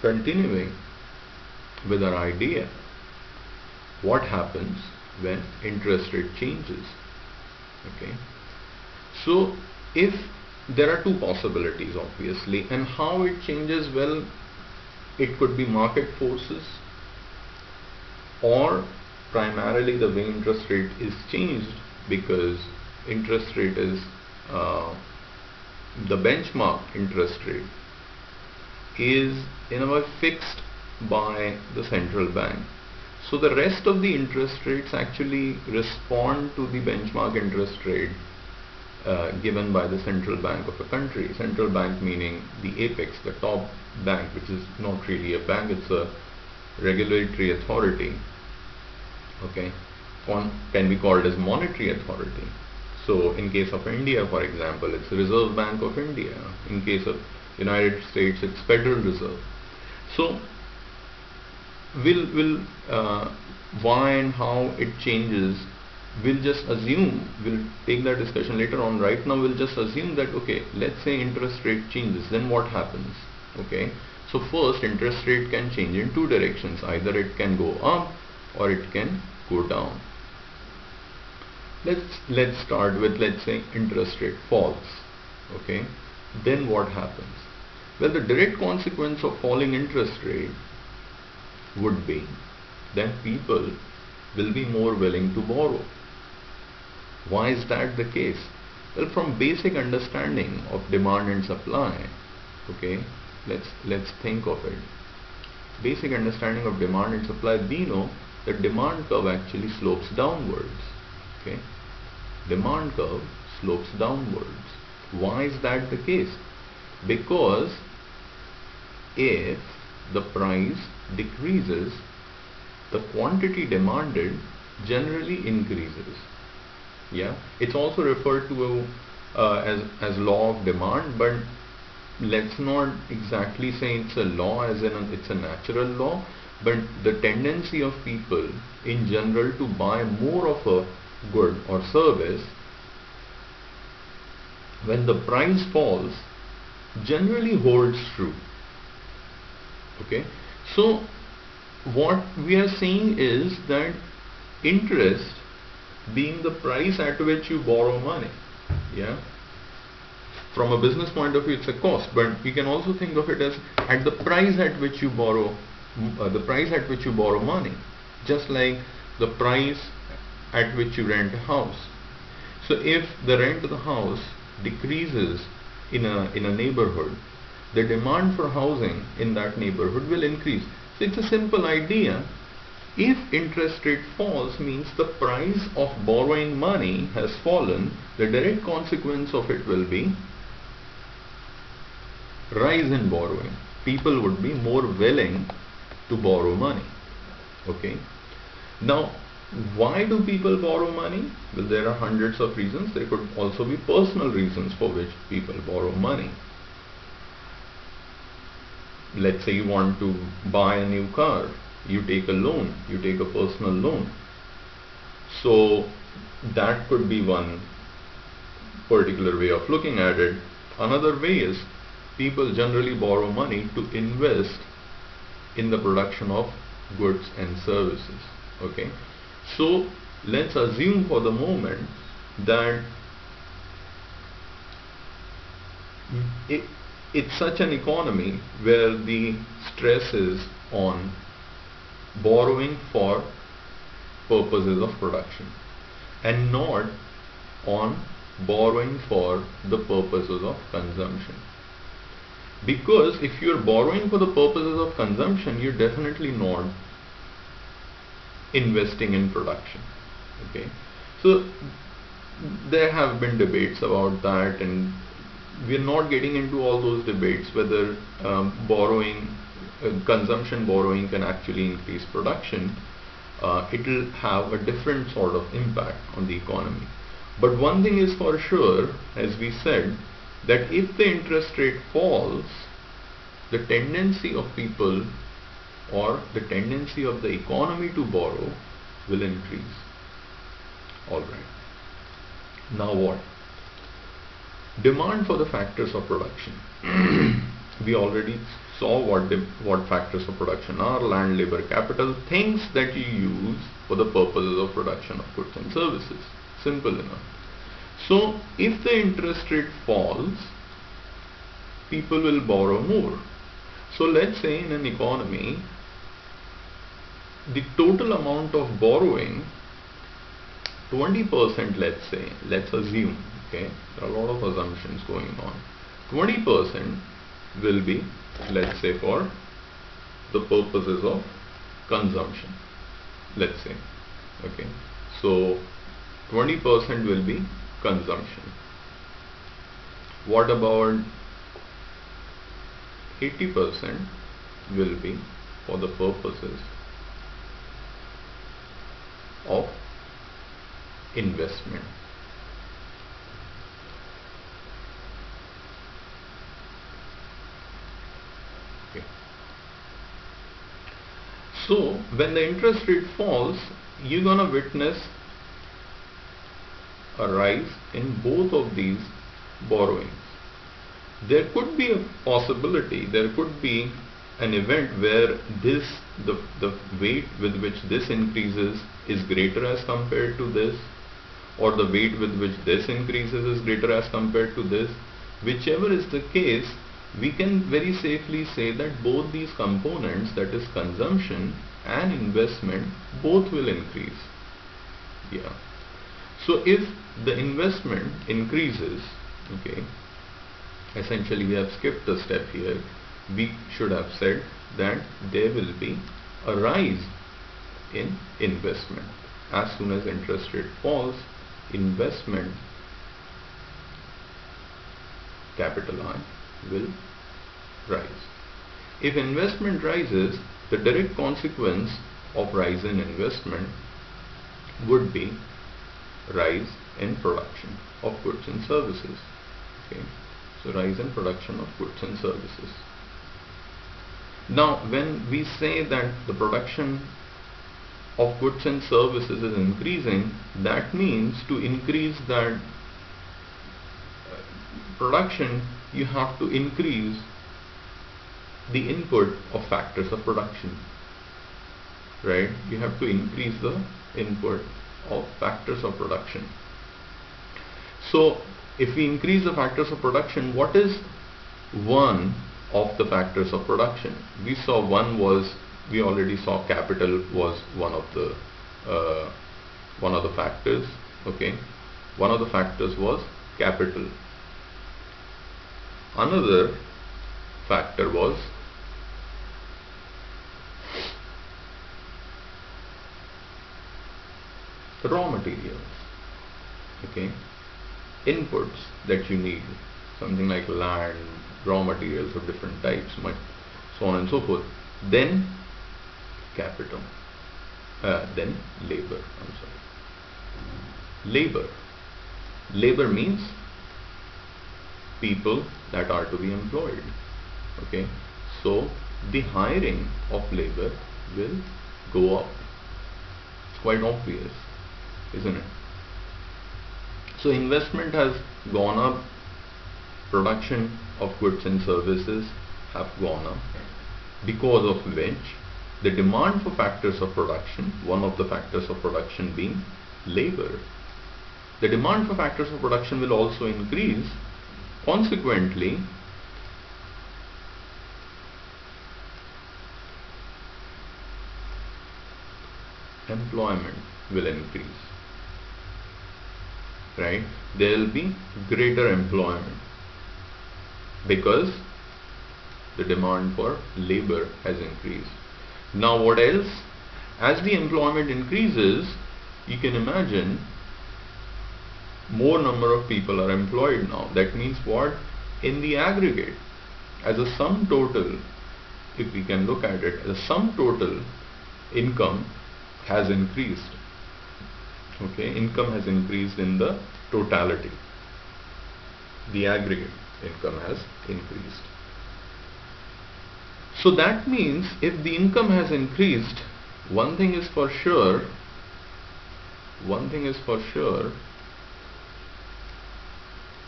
continuing with our idea, what happens when interest rate changes? Okay, so if there are two possibilities obviously, and how it changes, well, it could be market forces, or primarily the way interest rate is changed because interest rate is the benchmark interest rate is in a way fixed by the central bank. So the rest of the interest rates actually respond to the benchmark interest rate given by the central bank of a country. Central bank meaning the apex, the top bank, which is not really a bank, it's a regulatory authority. Okay, can be called as monetary authority. So in case of India, for example, it's Reserve Bank of India. In case of United States, it's Federal Reserve. So we'll why and how it changes, we'll just assume, we'll take that discussion later on. Right now we'll just assume that, okay, let's say interest rate changes, then what happens? Okay, so first, interest rate can change in two directions. Either it can go up or it can go down. Let's start with, let's say interest rate falls. Okay, then what happens? Well, the direct consequence of falling interest rate would be that people will be more willing to borrow. Why is that the case? Well, from basic understanding of demand and supply, okay, let's think of it. Basic understanding of demand and supply, we know that demand curve actually slopes downwards. Okay, demand curve slopes downwards. Why is that the case? Because if the price decreases, the quantity demanded generally increases. Yeah, it's also referred to as law of demand, but let's not exactly say it's a law as in it's a natural law, but the tendency of people in general to buy more of a good or service when the price falls generally holds true. Okay, so what we are saying is that interest being the price at which you borrow money, yeah, from a business point of view it's a cost, but we can also think of it as at the price at which you borrow money, just like the price at which you rent a house. So if the rent of the house decreases in a neighborhood, the demand for housing in that neighborhood will increase. So it's a simple idea. If interest rate falls means the price of borrowing money has fallen, the direct consequence of it will be rise in borrowing. People would be more willing to borrow money. Okay. Now, why do people borrow money? Well, there are hundreds of reasons. There could also be personal reasons for which people borrow money. Let's say you want to buy a new car, you take a loan, you take a personal loan. So that could be one particular way of looking at it. Another way is people generally borrow money to invest in the production of goods and services. Okay, so let's assume for the moment that it's such an economy where the stress is on borrowing for purposes of production and not on borrowing for the purposes of consumption. Because if you're borrowing for the purposes of consumption, you're definitely not investing in production. Okay, so there have been debates about that, and we're not getting into all those debates whether consumption borrowing can actually increase production. It will have a different sort of impact on the economy. But one thing is for sure, as we said, that if the interest rate falls, the tendency of people or the tendency of the economy to borrow will increase. Alright. Now what? Demand for the factors of production. We already saw what factors of production are: land, labor, capital, things that you use for the purposes of production of goods and services. Simple enough. So if the interest rate falls, people will borrow more. So let's say in an economy, the total amount of borrowing, 20%, let's assume, okay, there are a lot of assumptions going on. 20% will be, let's say, for the purposes of consumption, let's say, okay. So 20% will be consumption. What about 80% will be for the purposes of investment. Okay. So when the interest rate falls, you're gonna witness a rise in both of these borrowings. There could be a possibility, there could be an event where the weight with which this increases is greater as compared to this, or the weight with which this increases is greater as compared to this. Whichever is the case, we can very safely say that both these components, that is consumption and investment, both will increase. Yeah. So if the investment increases, okay, essentially we have skipped a step here. We should have said that there will be a rise in investment. As soon as interest rate falls, investment, capital I, will rise. If investment rises, the direct consequence of rise in investment would be rise in production of goods and services. Okay, so rise in production of goods and services. Now, when we say that the production of goods and services is increasing, that means to increase that production, you have to increase the input of factors of production, right? You have to increase the input of factors of production. So if we increase the factors of production, what is one of the factors of production? We saw one was, we already saw capital was one of the factors. Okay, one of the factors was capital. Another factor was raw materials. Okay, inputs that you need, something like land, raw materials of different types, so on and so forth. Then capital, then labor. I'm sorry, labor means people that are to be employed. Okay, so the hiring of labor will go up. It's quite obvious, isn't it? So investment has gone up, production of goods and services have gone up, because of which the demand for factors of production, one of the factors of production being labor, the demand for factors of production will also increase. Consequently, employment will increase, right? There will be greater employment because the demand for labor has increased. Now what else? As the employment increases, you can imagine more number of people are employed now. That means what? In the aggregate, as a sum total, if we can look at it, the sum total income has increased. Okay, income has increased in the totality. The aggregate income has increased. So that means if the income has increased, one thing is for sure,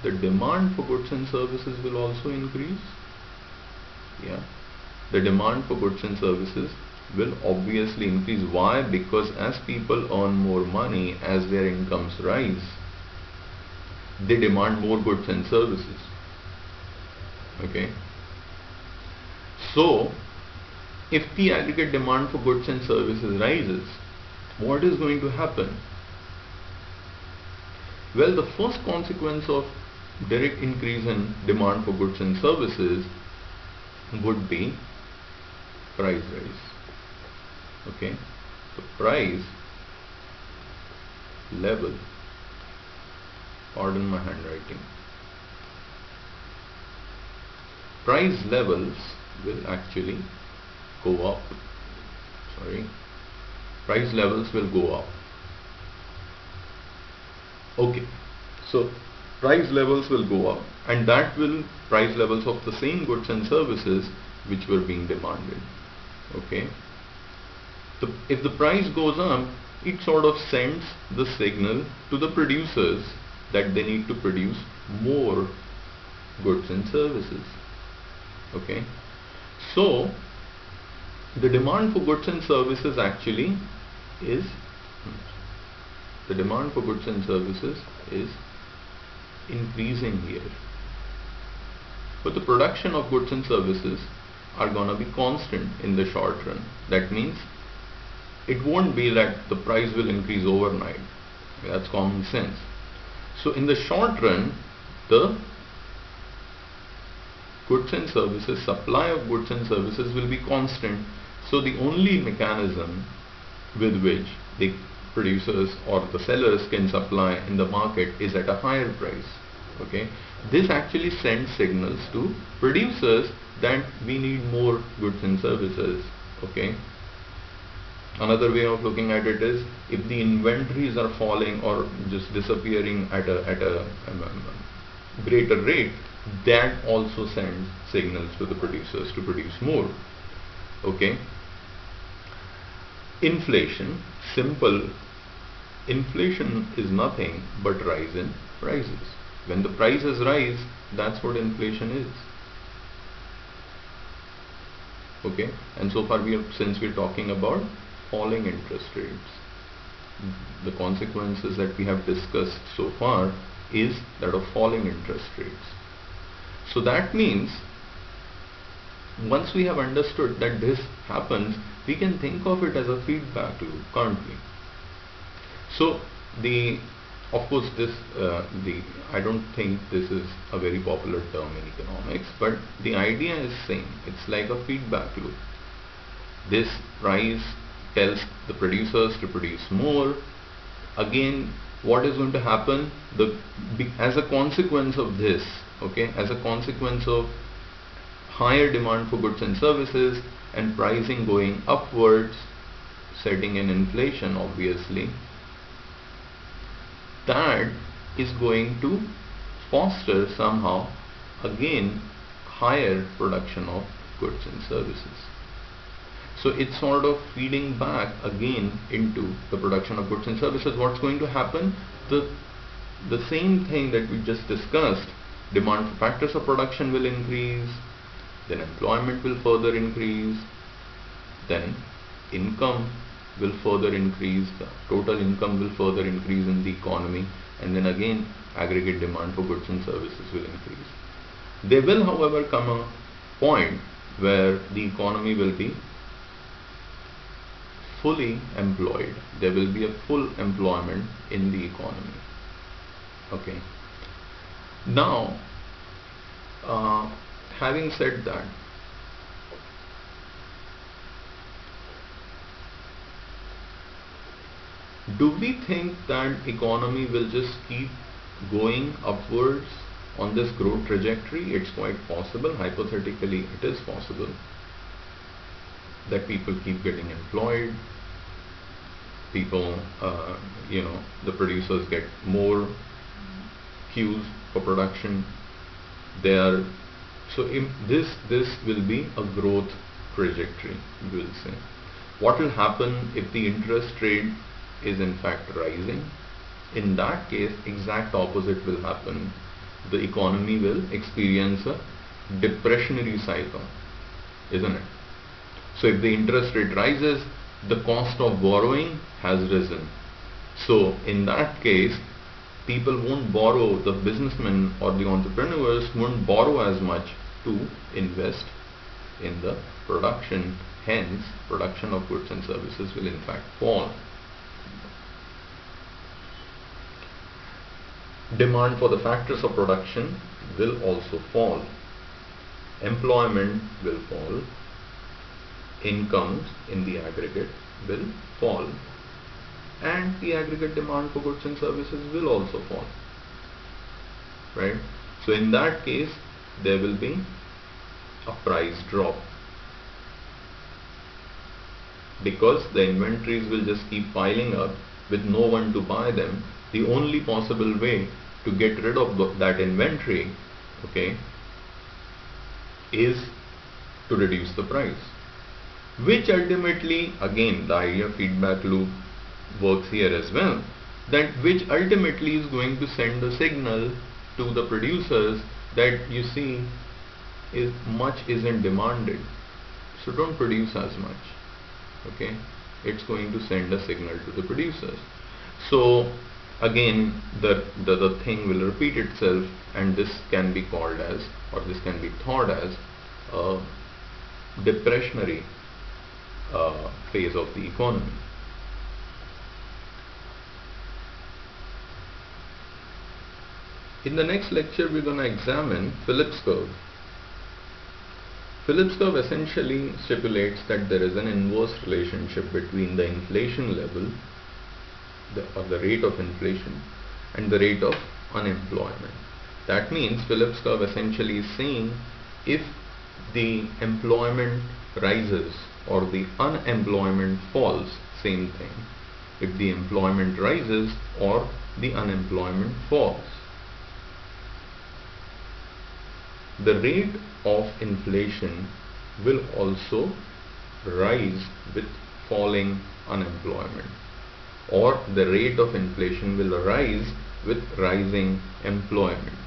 the demand for goods and services will also increase. Yeah. the demand for goods and services will obviously increase. Why? Because as people earn more money, as their incomes rise, they demand more goods and services. Okay. So, if the aggregate demand for goods and services rises, what is going to happen? Well, the first consequence of direct increase in demand for goods and services would be price rise. Okay, the price level, pardon my handwriting, price levels will actually go up. Price levels will go up. Okay, so price levels will go up, and that will price levels of the same goods and services which were being demanded. Okay, if the price goes up, it sort of sends the signal to the producers that they need to produce more goods and services. Okay, so the demand for goods and services actually is increasing here, but the production of goods and services are going to be constant in the short run. That means it won't be that the price will increase overnight. That's common sense. So in the short run, the goods and services, supply of goods and services will be constant. So the only mechanism with which the producers or the sellers can supply in the market is at a higher price. Okay, this actually sends signals to producers that we need more goods and services. Okay, another way of looking at it is, if the inventories are falling or just disappearing at a greater rate, that also sends signals to the producers to produce more. Okay, inflation, simple. Inflation is nothing but rise in prices. When the prices rise, that's what inflation is. Okay, and so far since we're talking about falling interest rates, the consequences that we have discussed so far is that of falling interest rates. So that means once we have understood that this happens, we can think of it as a feedback loop, can't we? So of course I don't think this is a very popular term in economics, but the idea is same. It's like a feedback loop. This price tells the producers to produce more. Again, what is going to happen? As a consequence of this, okay, as a consequence of higher demand for goods and services and pricing going upwards, setting in inflation, obviously, that is going to foster somehow again higher production of goods and services. So it's sort of feeding back again into the production of goods and services. What's going to happen? The same thing that we just discussed, demand for factors of production will increase, then employment will further increase, then income will further increase, the total income will further increase in the economy, and then again aggregate demand for goods and services will increase. There will, however, come a point where the economy will be fully employed. There will be a full employment in the economy. Okay. Now, having said that, do we think that economy will just keep going upwards on this growth trajectory? It's quite possible. Hypothetically, it is possible that people keep getting employed. People, the producers get more queues for production. This will be a growth trajectory, we will say. What will happen if the interest rate is in fact rising? In that case, exact opposite will happen. The economy will experience a depressionary cycle. isn't it? So if the interest rate rises, the cost of borrowing has risen. So in that case, people won't borrow, the businessmen or the entrepreneurs won't borrow as much to invest in the production. Hence, production of goods and services will in fact fall. Demand for the factors of production will also fall. Employment will fall. Incomes in the aggregate will fall. And the aggregate demand for goods and services will also fall. Right? So in that case, there will be a price drop, because the inventories will just keep piling up with no one to buy them. The only possible way to get rid of that inventory, okay, is to reduce the price, which ultimately, again, the idea of feedback loop works here as well, that which ultimately is going to send a signal to the producers that, you see, much isn't demanded, so don't produce as much. Okay, it's going to send a signal to the producers. So again, the thing will repeat itself, and this can be called as, or this can be thought as, a depressionary phase of the economy. In the next lecture, we're going to examine Phillips curve. Phillips curve essentially stipulates that there is an inverse relationship between the inflation level, or the rate of inflation, and the rate of unemployment. That means Phillips curve essentially is saying, if the employment rises or the unemployment falls, same thing. If the employment rises or the unemployment falls, the rate of inflation will also rise with falling unemployment, or the rate of inflation will rise with rising employment.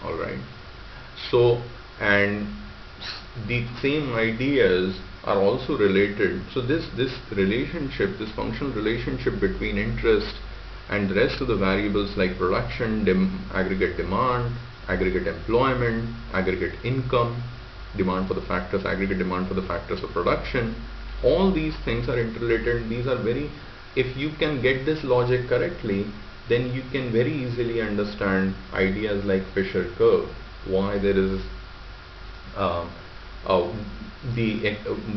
Alright, so, and the same ideas are also related. So this relationship, this functional relationship between interest and the rest of the variables like production, aggregate demand, aggregate employment, aggregate income, demand for the factors, aggregate demand for the factors of production, all these things are interrelated. These are very, if you can get this logic correctly, then you can very easily understand ideas like Fisher curve, why there is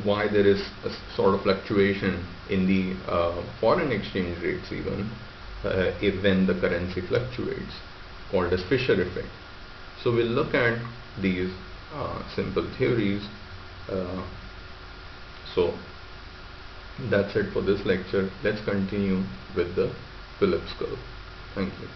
why there is a sort of fluctuation in the foreign exchange rates, even when the currency fluctuates, called as Fisher effect. So we'll look at these simple theories. So that's it for this lecture. Let's continue with the Phillips curve. Thank you.